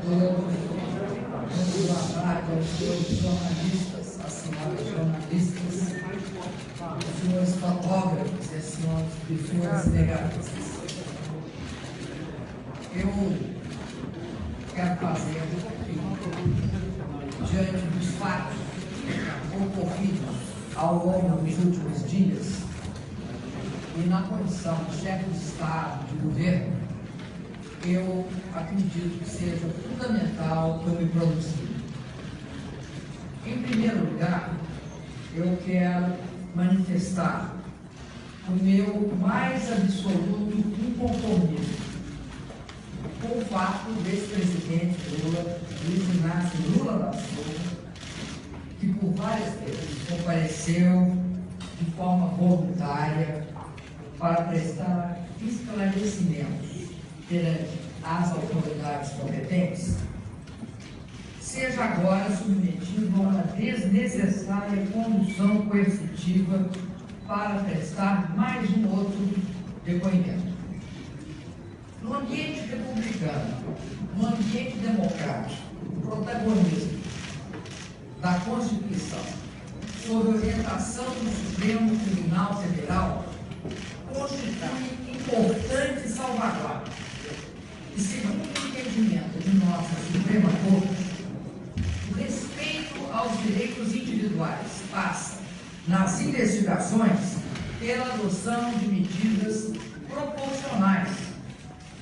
todos. Muito boa tarde aos senhores jornalistas, às senhoras jornalistas, aos senhores fotógrafos e às senhoras cinegrafistas. Eu quero fazer diante dos fatos ocorridos ao longo dos últimos dias e na condição de chefe de Estado, de governo, eu acredito que seja fundamental que eu me pronuncie. Em primeiro lugar, eu quero manifestar o meu mais absoluto inconformismo com o fato desse presidente Lula, Luiz Inácio Lula da Silva, que por várias vezes compareceu de forma voluntária para prestar esclarecimentos perante as autoridades competentes, seja agora submetido a uma desnecessária condução coercitiva para prestar mais um outro depoimento. No ambiente republicano, no ambiente democrático, o protagonismo da Constituição, sob orientação do Supremo Tribunal Federal, constitui importante salvaguarda. E segundo o entendimento de nossa Suprema Corte, o respeito aos direitos individuais passa, nas investigações, pela adoção de medidas proporcionais,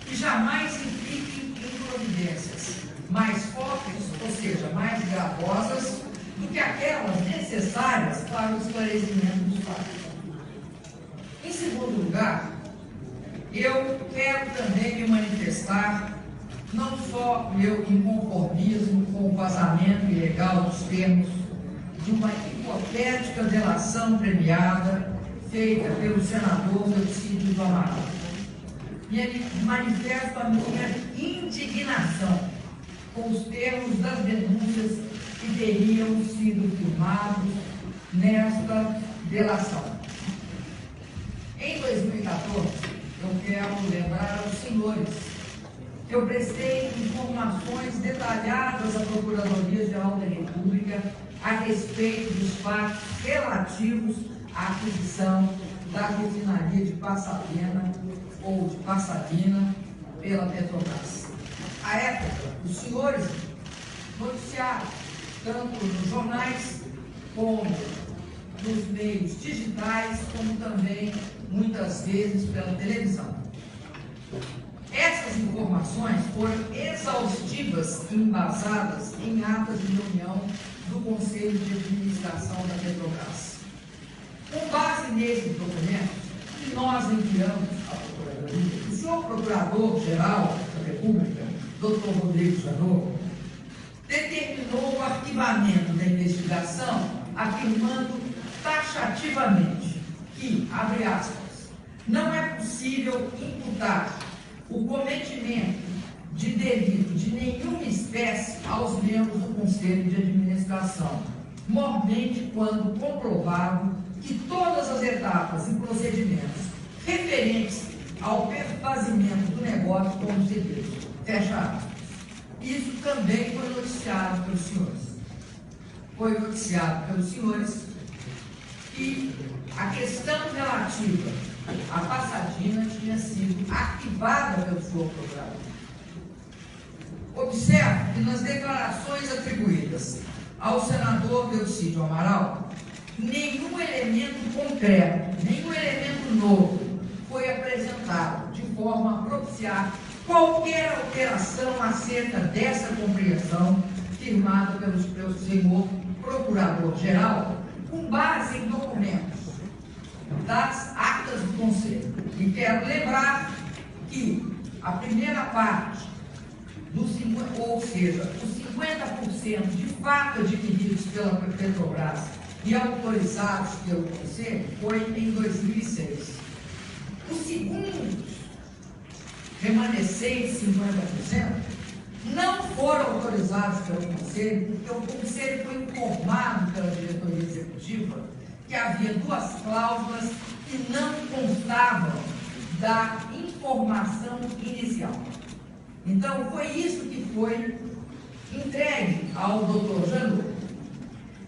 que jamais impliquem em providências mais fortes, ou seja, mais gravosas, do que aquelas necessárias para o esclarecimento dos fatos. Em segundo lugar, eu quero também me manifestar não só meu inconformismo com o vazamento ilegal dos termos de uma hipotética delação premiada feita pelo senador Elcídio do Amaral. Manifesto a minha indignação com os termos das denúncias que teriam sido firmados nesta delação. Em 2014, eu quero lembrar aos senhores que eu prestei informações detalhadas à Procuradoria-Geral da República a respeito dos fatos relativos à aquisição da refinaria de Passadena ou de Passadina pela Petrobras. À época, os senhores noticiaram, tanto nos jornais como nos meios digitais, como também, muitas vezes, pela televisão. Essas informações foram exaustivas e embasadas em atas de reunião do Conselho de Administração da Petrobras. Com base nesses documentos, que nós enviamos à Procuradoria, o senhor Procurador-Geral da República, Dr. Rodrigo Janot, determinou o arquivamento da investigação, afirmando taxativamente que, abre aspas, não é possível imputar o cometimento de delito de nenhuma espécie aos membros do Conselho de Administração, mormente quando comprovado que todas as etapas e procedimentos referentes ao perfazimento do negócio como serviço. Fecha aspas. Isso também foi noticiado pelos senhores. Foi noticiado pelos senhores que a questão relativa à Passadina tinha sido arquivada pelo senhor procurador. Observe que nas declarações atribuídas ao senador Elcídio Amaral, nenhum elemento concreto, nenhum elemento novo foi apresentado de forma a propiciar qualquer alteração acerca dessa compreensão firmada pelo senhor Procurador-Geral com base em documentos das atas do Conselho. E quero lembrar que a primeira parte, ou seja, os 50% de fato adquiridos pela Petrobras e autorizados pelo Conselho, foi em 2006. Os segundos remanescentes 50% não foram autorizados pelo Conselho, porque o Conselho foi informado pela diretoria executiva que havia duas cláusulas que não constavam da informação inicial. Então, foi isso que foi entregue ao doutor Janot.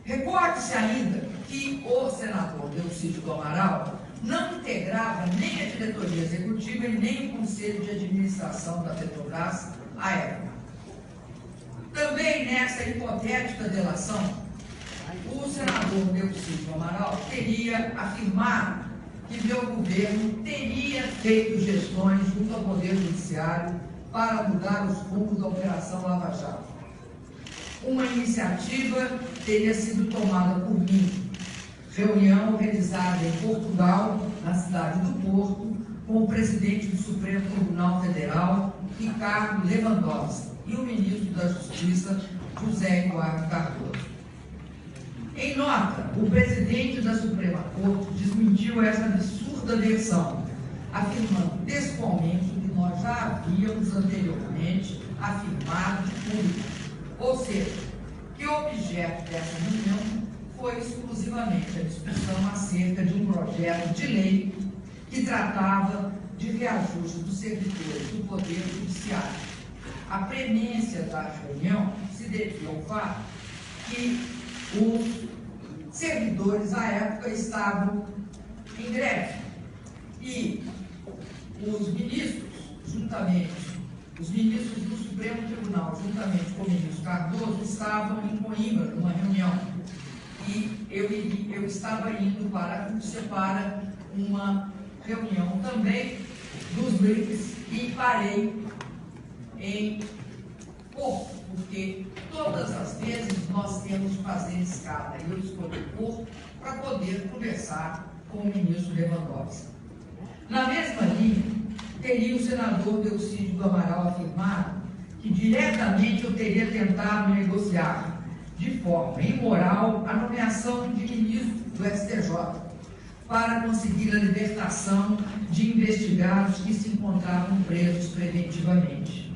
Recorde-se ainda que o senador Delcídio do Amaral não integrava nem a diretoria executiva e nem o conselho de administração da Petrobras à época. Também nessa hipotética delação, o senador Delcídio do Amaral teria afirmado que meu governo teria feito gestões junto ao Poder Judiciário para mudar os rumos da Operação Lava Jato. Uma iniciativa teria sido tomada por mim. Reunião realizada em Portugal, na cidade do Porto, com o presidente do Supremo Tribunal Federal, Ricardo Lewandowski, e o ministro da Justiça, José Eduardo Cardoso. Em nota, o presidente da Suprema Corte desmentiu essa absurda versão, afirmando textualmente que nós já havíamos anteriormente afirmado de público, ou seja, que o objeto dessa reunião foi exclusivamente a discussão acerca de um projeto de lei que tratava de reajuste dos servidores do Poder Judiciário. A premência da reunião se devia ao fato que os servidores, à época, estavam em greve e os ministros, os ministros do Supremo Tribunal, juntamente com o ministro Cardoso, estavam em Coimbra, numa reunião. E eu estava indo para uma reunião também dos BRICS e parei em Porto, porque todas as vezes nós temos de fazer escala, e eu escolhi Porto para poder conversar com o ministro Lewandowski. Na mesma linha, teria o senador Delcídio do Amaral afirmado que diretamente eu teria tentado negociar de forma imoral a nomeação de ministro do STJ para conseguir a libertação de investigados que se encontravam presos preventivamente.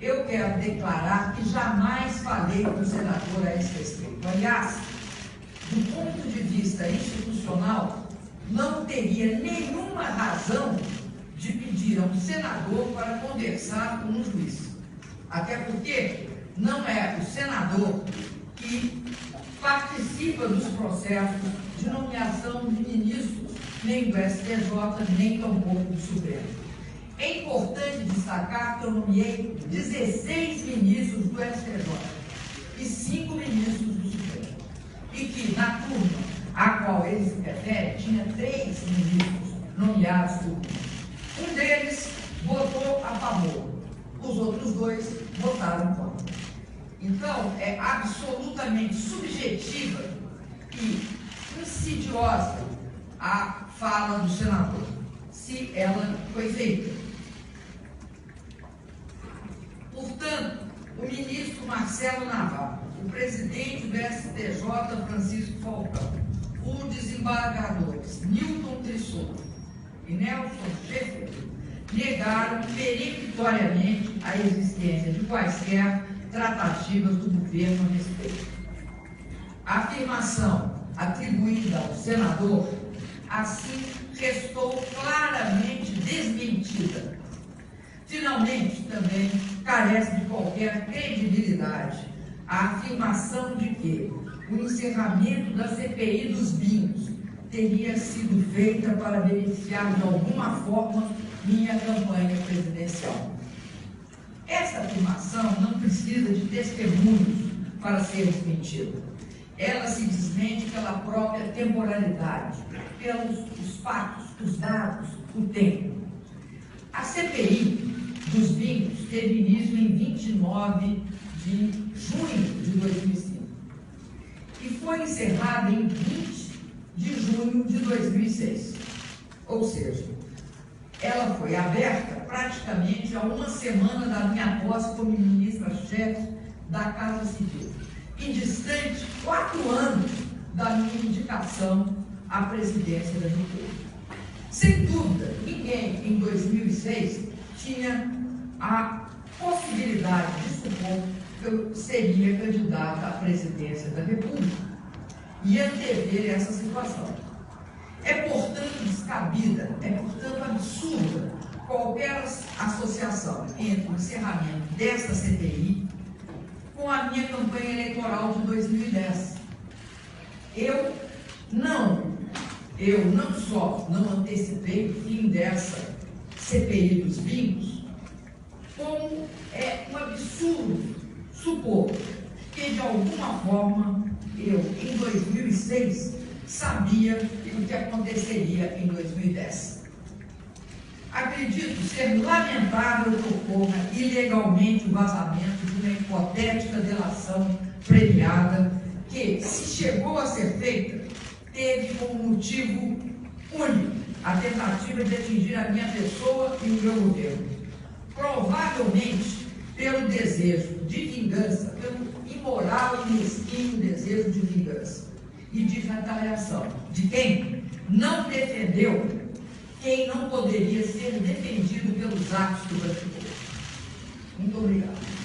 Eu quero declarar que jamais falei com o senador a esse respeito. Aliás, do ponto de vista institucional, não teria nenhuma razão de pedir a um senador para conversar com um juiz. Até porque não é o senador que participa dos processos de nomeação de ministros, nem do STJ, nem tampouco do Supremo. É importante destacar que eu nomeei 16 ministros do STJ e 5 ministros do Supremo. E que, na turma a qual eles se referem, tinha 3 ministros nomeados por mim. Um deles votou a favor, os outros 2 votaram contra. Então, é absolutamente subjetiva e insidiosa a fala do senador, se ela foi feita. Portanto, o ministro Marcelo Navarro, o presidente do STJ, Francisco Falcão, os desembargadores Newton Trissouro e Nelson Schaeffer negaram peremptoriamente a existência de quaisquer tratativas do governo a respeito. A afirmação atribuída ao senador, assim, restou claramente desmentida. Finalmente, também carece de qualquer credibilidade a afirmação de que o encerramento da CPI dos vinhos teria sido feita para beneficiar de alguma forma minha campanha presidencial. Essa afirmação não precisa de testemunhos para ser desmentida. Ela se desmente pela própria temporalidade, pelos os fatos, os dados, o tempo. A CPI dos vinhos teve início em 29 de junho de 2005 e foi encerrada em 20 de junho de 2006. Ou seja, ela foi aberta praticamente a uma semana da minha posse como ministra-chefe da Casa Civil e distante 4 anos da minha indicação à presidência da República. Sem dúvida, ninguém em 2006 tinha a possibilidade de supor que eu seria candidata à presidência da República e antever essa situação. É, portanto, descabida, é, portanto, absurda qualquer associação entre o encerramento desta CPI com a minha campanha eleitoral de 2010. Eu não só não antecipei o fim dessa CPI dos vinhos, como é um absurdo supor que, de alguma forma, eu, em 2006, sabia o que aconteceria em 2010. Acredito ser lamentável que ocorra ilegalmente o vazamento de uma hipotética delação premiada que, se chegou a ser feita, teve como motivo único a tentativa de atingir a minha pessoa e o meu governo. Provavelmente pelo desejo de vingança, pelo imoral e mesquinho desejo de vingança e de retaliação de quem não defendeu quem não poderia ser defendido pelos atos do brasileiro. Muito obrigado.